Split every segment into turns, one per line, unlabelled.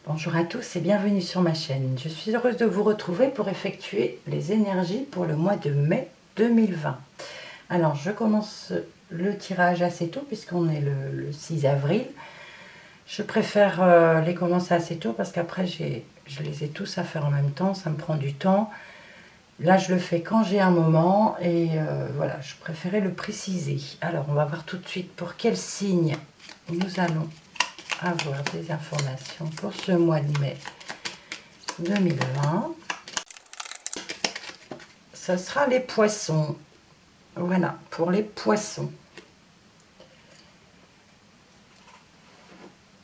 Bonjour à tous et bienvenue sur ma chaîne. Je suis heureuse de vous retrouver pour effectuer les énergies pour le mois de mai 2020. Alors, je commence le tirage assez tôt puisqu'on est le 6 avril. Je préfère les commencer assez tôt parce qu'après, je les ai tous à faire en même temps. Ça me prend du temps. Là, je le fais quand j'ai un moment et voilà, je préférais le préciser. Alors, on va voir tout de suite pour quel signe nous allons avoir des informations pour ce mois de mai 2020. Ce sera les poissons. Voilà, pour les poissons.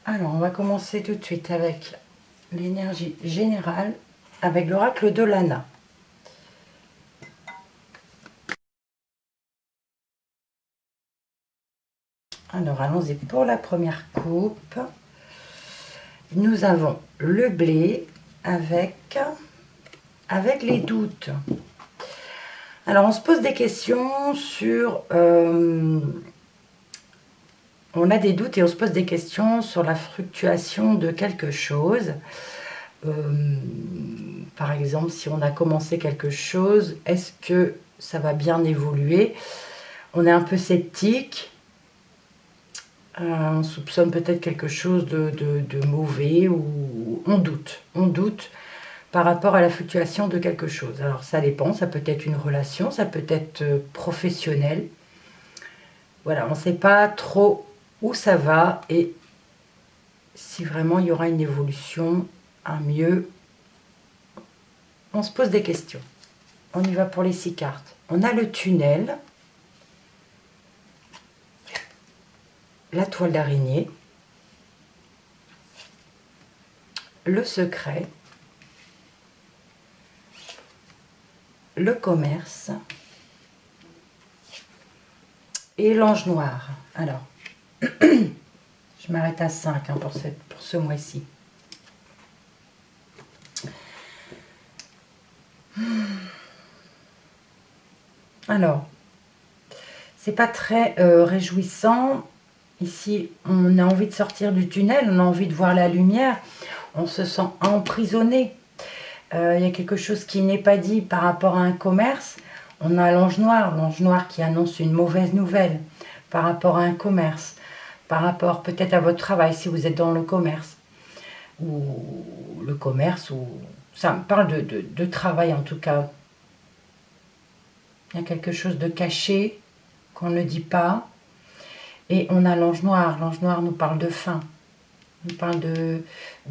Alors, on va commencer tout de suite avec l'énergie générale, avec l'oracle de Lana. Alors, allons-y pour la première coupe. Nous avons le blé avec les doutes. Alors, on se pose des questions sur... on a des doutes et on se pose des questions sur la fluctuation de quelque chose. Par exemple, si on a commencé quelque chose, est-ce que ça va bien évoluer? On est un peu sceptique. On soupçonne peut-être quelque chose de mauvais ou on doute. On doute par rapport à la fluctuation de quelque chose. Alors ça dépend, ça peut être une relation, ça peut être professionnel. Voilà, on ne sait pas trop où ça va et si vraiment il y aura une évolution, un mieux. On se pose des questions. On y va pour les 6 cartes. On a le tunnel, la toile d'araignée, le secret, le commerce et l'ange noir. Alors, je m'arrête à 5 pour ce mois-ci. Alors, c'est pas très réjouissant. Ici, on a envie de sortir du tunnel, on a envie de voir la lumière, on se sent emprisonné. Il y a quelque chose qui n'est pas dit par rapport à un commerce. On a l'ange noir qui annonce une mauvaise nouvelle par rapport à un commerce, par rapport peut-être à votre travail si vous êtes dans le commerce. Ou le commerce, ou ça me parle de travail en tout cas. Il y a quelque chose de caché qu'on ne dit pas. Et on a l'ange noir. L'ange noir nous parle de fin. Il parle de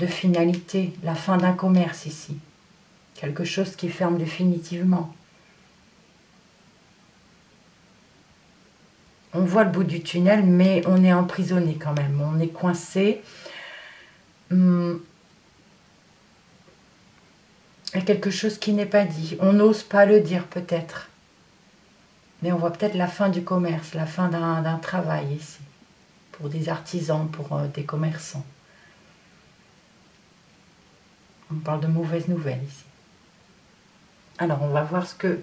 finalité, la fin d'un commerce ici. Quelque chose qui ferme définitivement. On voit le bout du tunnel, mais on est emprisonné quand même. On est coincé. Il y a quelque chose qui n'est pas dit. On n'ose pas le dire peut-être. Mais on voit peut-être la fin du commerce, la fin d'un travail ici. Pour des artisans, pour des commerçants. On parle de mauvaises nouvelles ici. Alors, on va voir ce que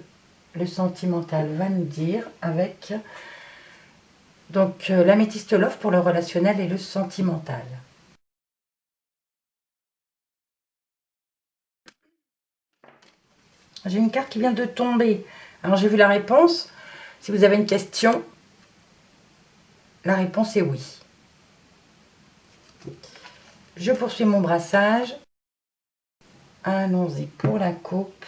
le sentimental va nous dire avec donc l'améthyste love pour le relationnel et le sentimental. J'ai une carte qui vient de tomber. Alors, j'ai vu la réponse. Si vous avez une question, la réponse est oui. Je poursuis mon brassage. Allons-y pour la coupe.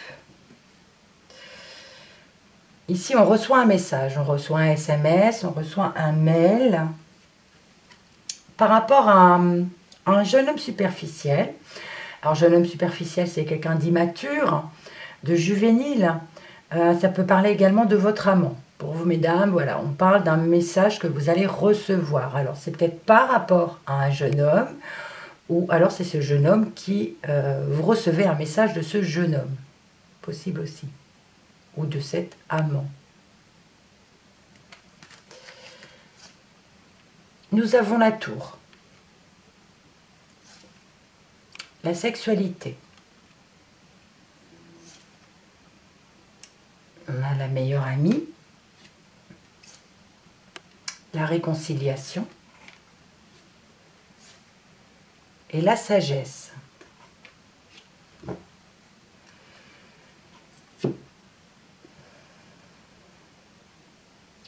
Ici, on reçoit un message, on reçoit un SMS, on reçoit un mail par rapport à un jeune homme superficiel. Alors, jeune homme superficiel, c'est quelqu'un d'immature, de juvénile. Ça peut parler également de votre amant. Pour vous, mesdames, voilà, on parle d'un message que vous allez recevoir. Alors, c'est peut-être par rapport à un jeune homme, ou alors c'est ce jeune homme qui... vous recevez un message de ce jeune homme. Possible aussi. Ou de cet amant. Nous avons la tour. La sexualité. On a la meilleure amie. La réconciliation. Et la sagesse.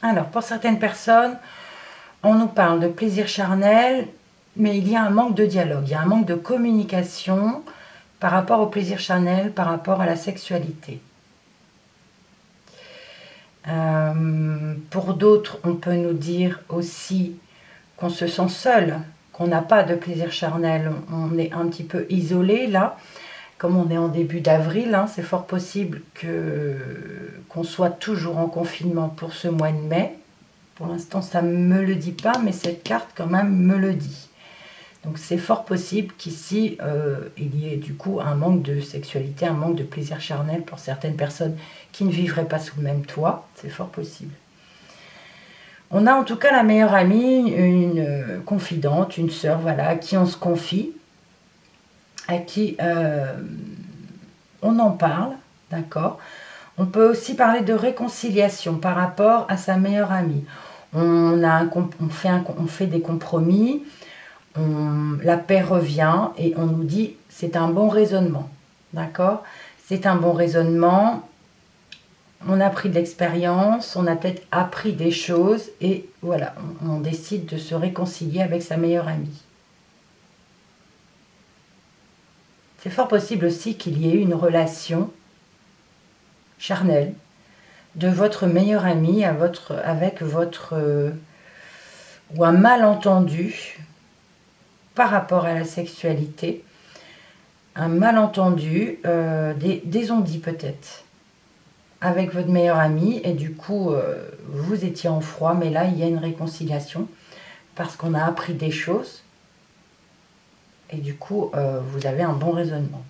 Alors, pour certaines personnes, on nous parle de plaisir charnel, mais il y a un manque de dialogue, il y a un manque de communication par rapport au plaisir charnel, par rapport à la sexualité. Pour d'autres, on peut nous dire aussi qu'on se sent seul, qu'on n'a pas de plaisir charnel, on est un petit peu isolé là. Comme on est en début d'avril, hein, c'est fort possible qu'on soit toujours en confinement pour ce mois de mai. Pour l'instant, ça ne me le dit pas, mais cette carte quand même me le dit. Donc c'est fort possible qu'ici, il y ait du coup un manque de sexualité, un manque de plaisir charnel pour certaines personnes qui ne vivraient pas sous le même toit. C'est fort possible. On a en tout cas la meilleure amie, une confidente, une sœur, voilà, à qui on se confie, à qui on en parle, d'accord. On peut aussi parler de réconciliation par rapport à sa meilleure amie. On fait des compromis, la paix revient et on nous dit c'est un bon raisonnement, d'accord. C'est un bon raisonnement, on a pris de l'expérience, on a peut-être appris des choses et voilà, on décide de se réconcilier avec sa meilleure amie. C'est fort possible aussi qu'il y ait eu une relation charnelle de votre meilleur ami avec votre ou un malentendu par rapport à la sexualité, un malentendu, des on-dit peut-être avec votre meilleur ami et du coup vous étiez en froid, mais là il y a une réconciliation parce qu'on a appris des choses et du coup vous avez un bon raisonnement.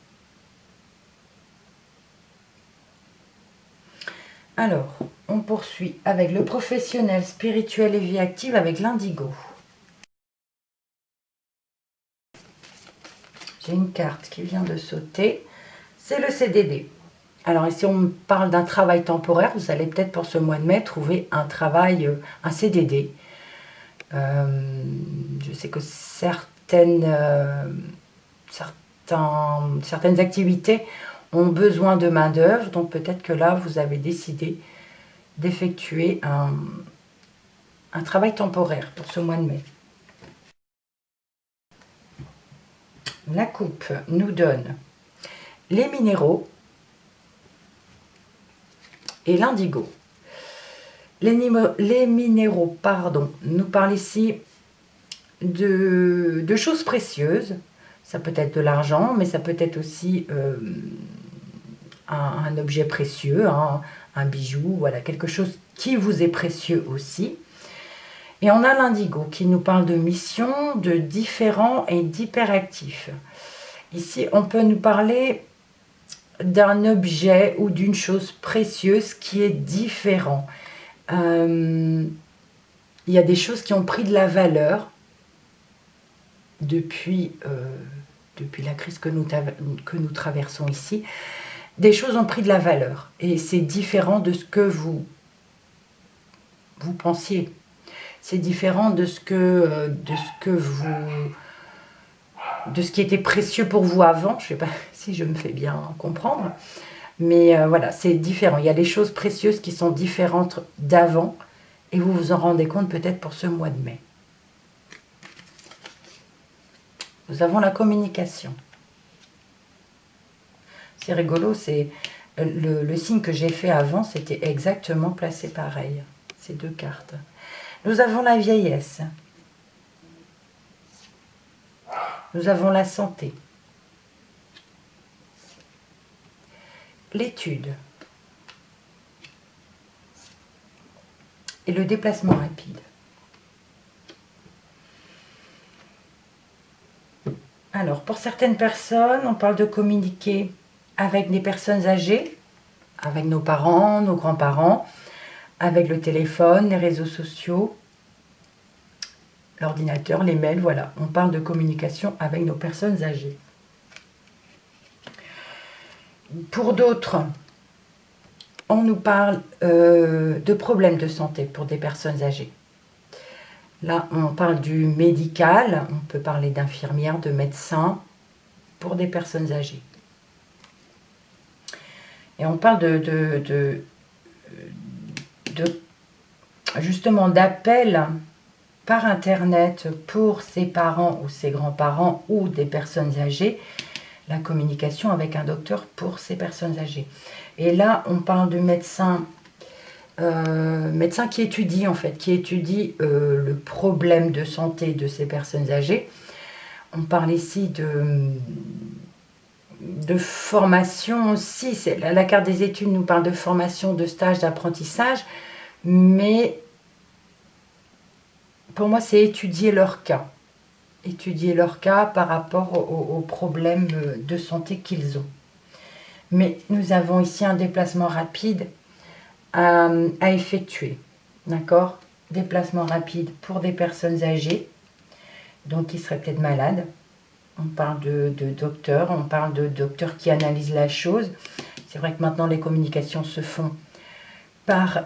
Alors, on poursuit avec le professionnel, spirituel et vie active avec l'indigo. J'ai une carte qui vient de sauter, c'est le CDD. Alors ici, on me parle d'un travail temporaire. Vous allez peut-être pour ce mois de mai trouver un travail, un CDD. Je sais que certaines activités ont besoin de main d'œuvre, donc peut-être que là, vous avez décidé d'effectuer un travail temporaire pour ce mois de mai. La coupe nous donne les minéraux et l'indigo. Les minéraux, pardon, nous parlent ici de choses précieuses. Ça peut être de l'argent, mais ça peut être aussi un objet précieux, un bijou, voilà, quelque chose qui vous est précieux aussi. Et on a l'indigo qui nous parle de mission, de différent et d'hyperactif. Ici, on peut nous parler d'un objet ou d'une chose précieuse qui est différent. Il y a des choses qui ont pris de la valeur depuis la crise que nous traversons ici. Des choses ont pris de la valeur et c'est différent de ce que vous pensiez. C'est différent de ce qui était précieux pour vous avant. Je ne sais pas si je me fais bien comprendre. Mais voilà, c'est différent. Il y a des choses précieuses qui sont différentes d'avant. Et vous vous en rendez compte peut-être pour ce mois de mai. Nous avons la communication. C'est rigolo, c'est le signe que j'ai fait avant, c'était exactement placé pareil. Ces deux cartes. Nous avons la vieillesse. Nous avons la santé. L'étude. Et le déplacement rapide. Alors, pour certaines personnes, on parle de communiquer avec des personnes âgées, avec nos parents, nos grands-parents, avec le téléphone, les réseaux sociaux, l'ordinateur, les mails, voilà. On parle de communication avec nos personnes âgées. Pour d'autres, on nous parle de problèmes de santé pour des personnes âgées. Là, on parle du médical, on peut parler d'infirmières, de médecins pour des personnes âgées. Et on parle justement d'appel par internet pour ses parents ou ses grands-parents ou des personnes âgées, la communication avec un docteur pour ces personnes âgées. Et là, on parle de médecin qui étudie en fait, qui étudie le problème de santé de ces personnes âgées. On parle ici de formation aussi. La carte des études nous parle de formation, de stage, d'apprentissage, mais pour moi, c'est étudier leur cas. Étudier leur cas par rapport aux problèmes de santé qu'ils ont. Mais nous avons ici un déplacement rapide à effectuer. D'accord? Déplacement rapide pour des personnes âgées, donc qui seraient peut-être malades. On parle de docteurs, on parle de docteurs qui analysent la chose. C'est vrai que maintenant les communications se font par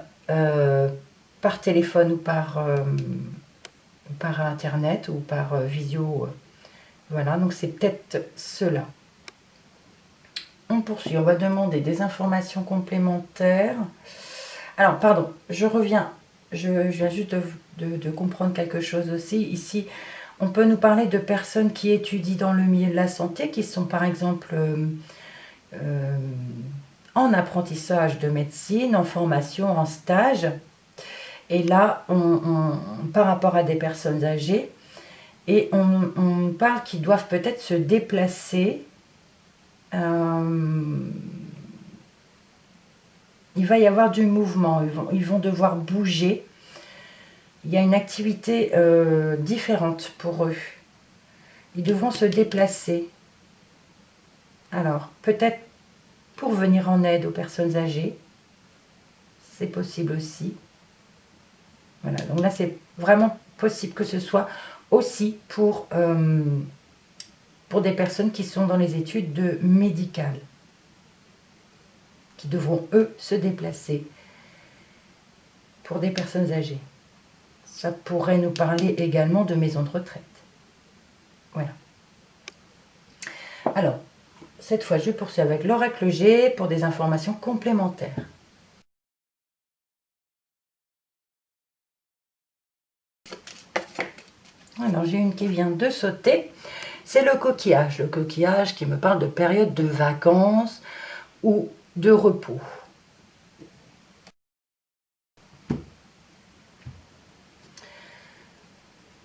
téléphone ou par internet ou par visio. Voilà, donc c'est peut-être cela. On poursuit, on va demander des informations complémentaires. Alors, pardon, je reviens. Je viens juste de comprendre quelque chose aussi. Ici, on peut nous parler de personnes qui étudient dans le milieu de la santé, qui sont par exemple en apprentissage de médecine, en formation, en stage. Et là, par rapport à des personnes âgées, et on parle qu'ils doivent peut-être se déplacer. Il va y avoir du mouvement, ils vont devoir bouger. Il y a une activité différente pour eux. Ils devront se déplacer. Alors, peut-être pour venir en aide aux personnes âgées. C'est possible aussi. Voilà, donc là, c'est vraiment possible que ce soit aussi pour des personnes qui sont dans les études médicales, qui devront, eux, se déplacer pour des personnes âgées. Ça pourrait nous parler également de maisons de retraite. Voilà. Alors, cette fois, je poursuis avec l'oracle G pour des informations complémentaires. Alors, j'ai une qui vient de sauter. C'est le coquillage qui me parle de période de vacances ou de repos.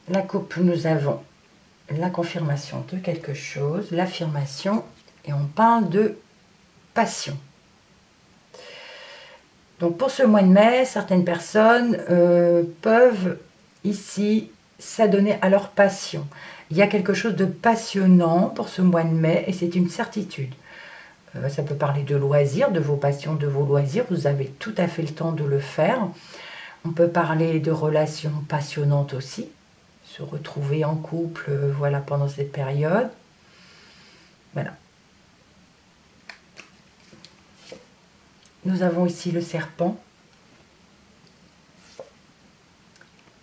La coupe, nous avons la confirmation de quelque chose, l'affirmation, et on parle de passion. Donc pour ce mois de mai, certaines personnes peuvent ici s'adonner à leur passion. Il y a quelque chose de passionnant pour ce mois de mai et c'est une certitude. Ça peut parler de loisirs, de vos passions, de vos loisirs. Vous avez tout à fait le temps de le faire. On peut parler de relations passionnantes aussi. Se retrouver en couple, voilà, pendant cette période. Voilà. Nous avons ici le serpent,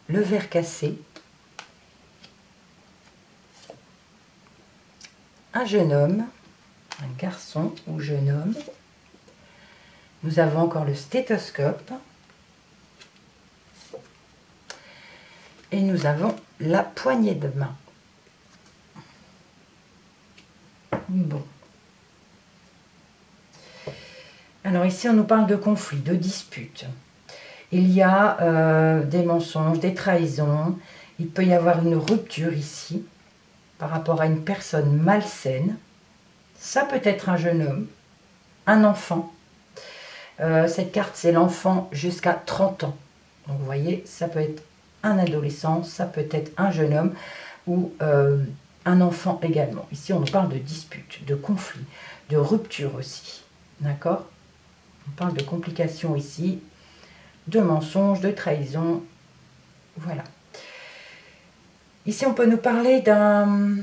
le ver cassé, un jeune homme, un garçon ou jeune homme. Nous avons encore le stéthoscope. Et nous avons la poignée de main. Bon. Alors ici, on nous parle de conflits, de disputes. Il y a des mensonges, des trahisons. Il peut y avoir une rupture ici par rapport à une personne malsaine. Ça peut être un jeune homme, un enfant. Cette carte, c'est l'enfant jusqu'à 30 ans. Donc vous voyez, ça peut être un adolescent, ça peut être un jeune homme ou un enfant également. Ici, on nous parle de disputes, de conflits, de rupture aussi. D'accord? On parle de complications ici, de mensonges, de trahison. Voilà. Ici, on peut nous parler d'un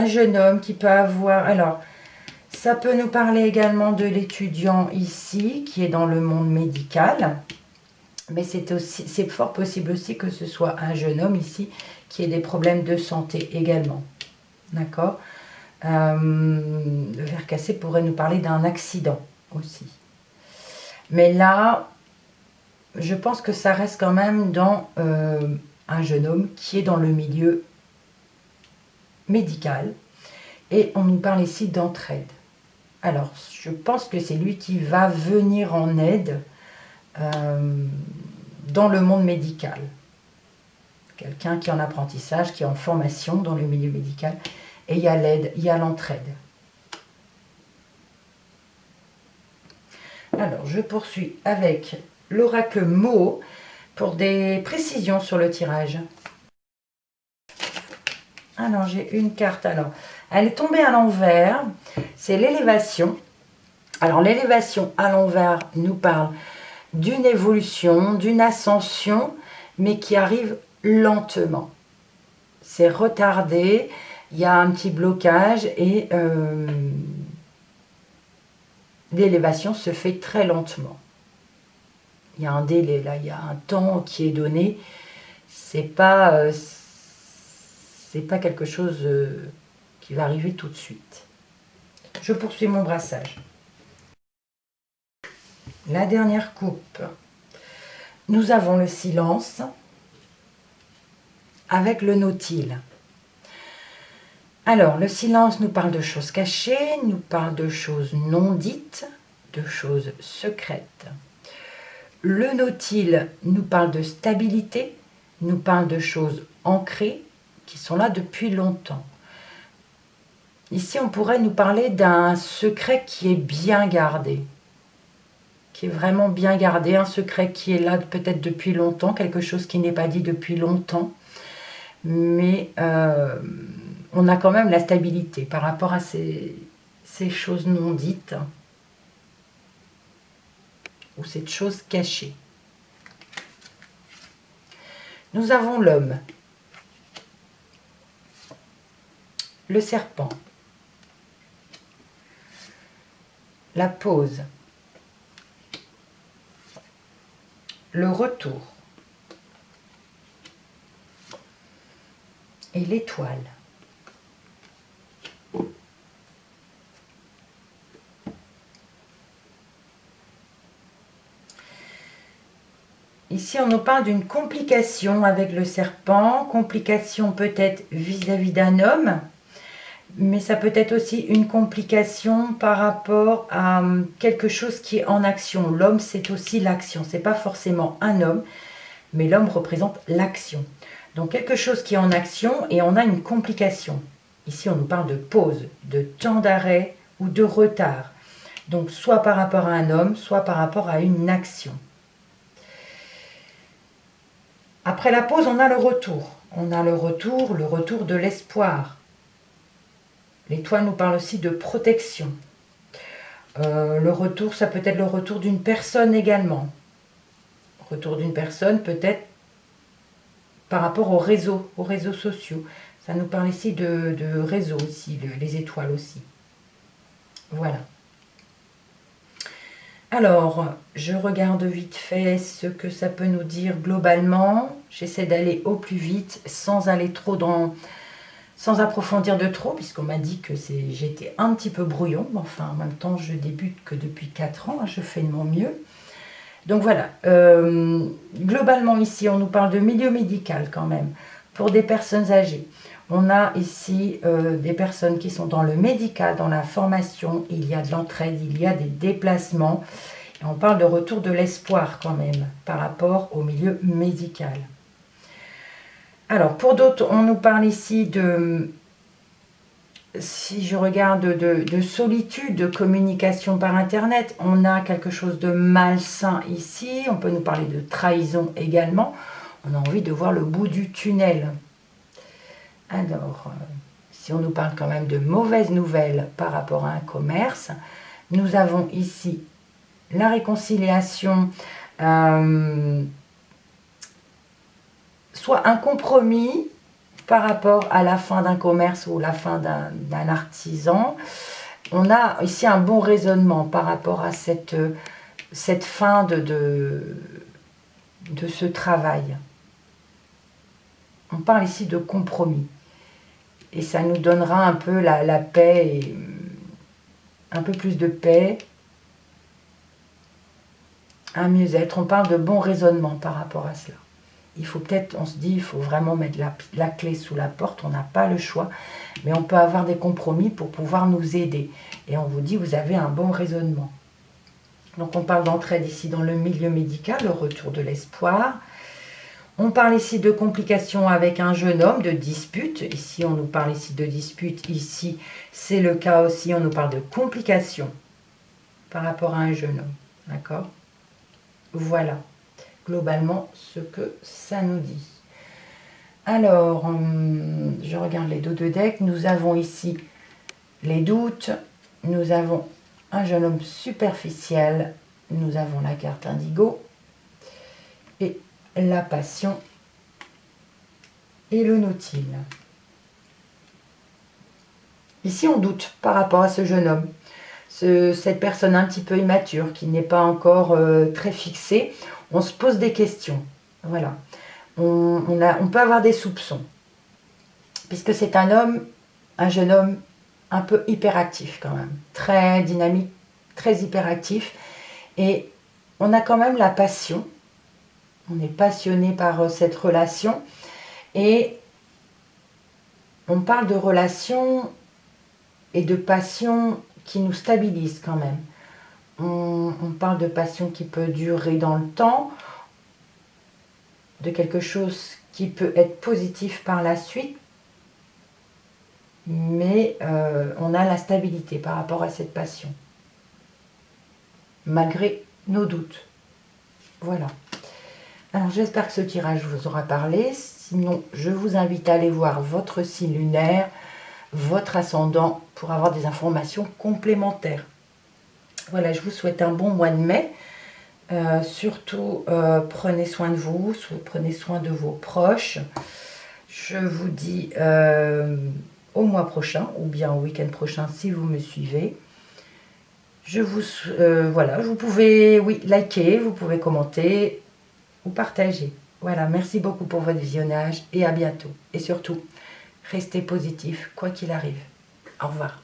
jeune homme qui peut avoir... Alors, ça peut nous parler également de l'étudiant ici, qui est dans le monde médical. Mais c'est fort possible aussi que ce soit un jeune homme ici qui ait des problèmes de santé également. D'accord? Le ver cassé pourrait nous parler d'un accident aussi. Mais là, je pense que ça reste quand même dans un jeune homme qui est dans le milieu médical. Et on nous parle ici d'entraide. Alors, je pense que c'est lui qui va venir en aide dans le monde médical. Quelqu'un qui est en apprentissage, qui est en formation dans le milieu médical. Et il y a l'aide, il y a l'entraide. Alors, je poursuis avec l'oracle Mo pour des précisions sur le tirage. Alors, j'ai une carte. Alors, elle est tombée à l'envers. C'est l'élévation. Alors, l'élévation à l'envers nous parle d'une évolution, d'une ascension, mais qui arrive lentement. C'est retardé. Il y a un petit blocage et l'élévation se fait très lentement. Il y a un délai là, il y a un temps qui est donné. C'est pas quelque chose qui va arriver tout de suite. Je poursuis mon brassage. La dernière coupe. Nous avons le silence avec le nautile. Alors, le silence nous parle de choses cachées, nous parle de choses non dites, de choses secrètes. Le nautile nous parle de stabilité, nous parle de choses ancrées qui sont là depuis longtemps. Ici, on pourrait nous parler d'un secret qui est bien gardé, qui est vraiment bien gardé, un secret qui est là peut-être depuis longtemps, quelque chose qui n'est pas dit depuis longtemps, mais on a quand même la stabilité par rapport à ces choses non dites ou cette chose cachée. Nous avons l'homme, le serpent, la pause, le retour et l'étoile. Ici, on nous parle d'une complication avec le serpent, complication peut-être vis-à-vis d'un homme, mais ça peut être aussi une complication par rapport à quelque chose qui est en action. L'homme, c'est aussi l'action. Ce n'est pas forcément un homme, mais l'homme représente l'action. Donc, quelque chose qui est en action et on a une complication. Ici, on nous parle de pause, de temps d'arrêt ou de retard. Donc, soit par rapport à un homme, soit par rapport à une action. Après la pause, on a le retour. On a le retour de l'espoir. L'étoile nous parle aussi de protection. Le retour, ça peut être le retour d'une personne également. Retour d'une personne peut-être par rapport aux réseaux sociaux. Ça nous parle ici de réseaux ici, les étoiles aussi. Voilà. Alors, je regarde vite fait ce que ça peut nous dire globalement. J'essaie d'aller au plus vite sans aller trop sans approfondir de trop, puisqu'on m'a dit que j'étais un petit peu brouillon. Enfin, en même temps, je débute que depuis 4 ans, je fais de mon mieux. Donc voilà, globalement ici, on nous parle de milieu médical quand même, pour des personnes âgées. On a ici des personnes qui sont dans le médical, dans la formation, il y a de l'entraide, il y a des déplacements. Et on parle de retour de l'espoir quand même, par rapport au milieu médical. Alors, pour d'autres, on nous parle ici de, si je regarde, de solitude, de communication par Internet. On a quelque chose de malsain ici. On peut nous parler de trahison également. On a envie de voir le bout du tunnel. Alors, si on nous parle quand même de mauvaises nouvelles par rapport à un commerce, nous avons ici la réconciliation, soit un compromis par rapport à la fin d'un commerce ou la fin d'un artisan. On a ici un bon raisonnement par rapport à cette fin de ce travail. On parle ici de compromis. Et ça nous donnera un peu la paix, et un peu plus de paix. un mieux-être. On parle de bon raisonnement par rapport à cela. Il faut peut-être, on se dit, il faut vraiment mettre la clé sous la porte. On n'a pas le choix. Mais on peut avoir des compromis pour pouvoir nous aider. Et on vous dit, vous avez un bon raisonnement. Donc on parle d'entraide ici dans le milieu médical, le retour de l'espoir. On parle ici de complications avec un jeune homme, de dispute. Ici, on nous parle ici de dispute. Ici, c'est le cas aussi. On nous parle de complications par rapport à un jeune homme. D'accord? Voilà, globalement, ce que ça nous dit. Alors, je regarde les dos de deck. Nous avons ici les doutes. Nous avons un jeune homme superficiel. Nous avons la carte indigo. Et la passion et le nautile. Ici, on doute par rapport à ce jeune homme. Cette personne un petit peu immature, qui n'est pas encore très fixée. On se pose des questions. Voilà. On peut avoir des soupçons. Puisque c'est un jeune homme un peu hyperactif quand même. Très dynamique, très hyperactif. Et on a quand même la passion. On est passionné par cette relation. Et on parle de relation et de passion qui nous stabilise quand même. On parle de passion qui peut durer dans le temps, de quelque chose qui peut être positif par la suite, mais on a la stabilité par rapport à cette passion, malgré nos doutes. Voilà. Alors j'espère que ce tirage vous aura parlé. Sinon, je vous invite à aller voir votre signe lunaire, votre ascendant, pour avoir des informations complémentaires. Voilà, je vous souhaite un bon mois de mai. Surtout, prenez soin de vous, prenez soin de vos proches. Je vous dis au mois prochain, ou bien au week-end prochain si vous me suivez. Voilà, vous pouvez liker, vous pouvez commenter ou partager. Voilà, merci beaucoup pour votre visionnage et à bientôt. Et surtout, restez positif quoi qu'il arrive. Au revoir.